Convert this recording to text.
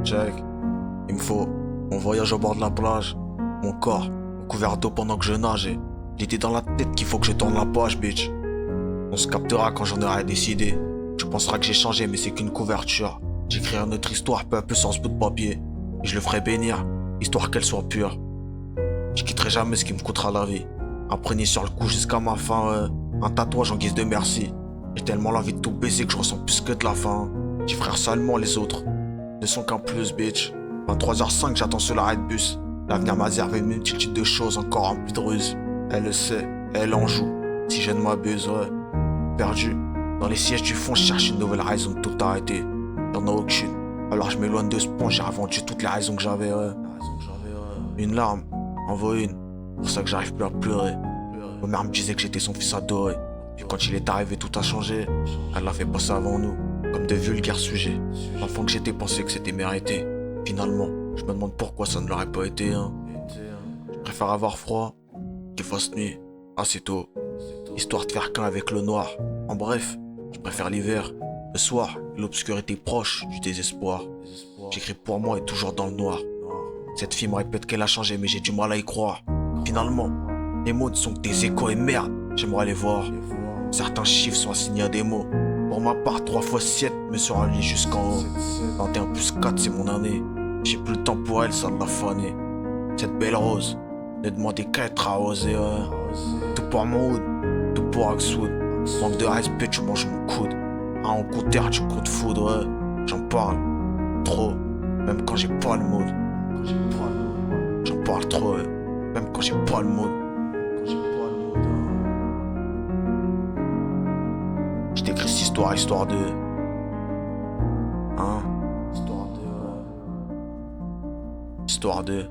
Check. Il me faut mon voyage au bord de la plage, mon corps couvert d'eau pendant que je nage. L'idée dans la tête qu'il faut que je tourne la page, bitch. On se captera quand j'en aurai décidé. Tu penseras que j'ai changé, mais c'est qu'une couverture. J'écrirai notre histoire peu à peu sur ce bout de papier. Et je le ferai bénir, histoire qu'elle soit pure. Je quitterai jamais ce qui me coûtera la vie. Apprenez sur le coup jusqu'à ma fin, un tatouage en guise de merci. J'ai tellement l'envie de tout baisser que je ressens plus que de la faim. J'ai frère seulement les autres ne sont qu'un plus, bitch. 23h05, j'attends sur l'arrêt de bus. L'avenir m'a réservé une multitude de choses encore remplies de ruses. Elle le sait, elle en joue. Si je ne m'abuse, ouais. Perdu. Dans les sièges du fond, je cherche une nouvelle raison de tout arrêter. Y'en a aucune. Alors je m'éloigne de ce pont, j'ai revendu toutes les raisons que j'avais, ouais. Une larme, en vaut une. Pour ça que j'arrive plus à pleurer. Ma mère me disait que j'étais son fils adoré. Puis quand il est arrivé, tout a changé. Elle l'a fait passer avant nous, comme de vulgaires sujets. L'enfant que j'étais pensait que c'était mérité. Finalement, je me demande pourquoi ça ne l'aurait pas été, hein. Je préfère avoir froid qu'il fasse nuit, assez tôt. Histoire de faire qu'un avec le noir. En bref, je préfère l'hiver, le soir, et l'obscurité proche du désespoir. J'écris pour moi et toujours dans le noir. Cette fille me répète qu'elle a changé, mais j'ai du mal à y croire. Finalement, les mots ne sont que des échos et merde, j'aimerais les voir. Certains chiffres sont assignés à des mots. Pour ma part, 3 x 7 me sera lié jusqu'en haut. 21 plus 4, c'est mon année. J'ai plus le temps pour elle, ça l'a fané. Cette belle rose, ne demandez qu'à être arrosée, Tout pour mon hood, tout pour Axwood. Manque de respect, tu manges mon coude. Un coup de terre, tu coup de foudre, J'en parle, trop, même quand j'ai pas le mood. J'en parle trop, même quand j'ai pas le mood. Je t'écris cette histoire, histoire de... Hein? Histoire de...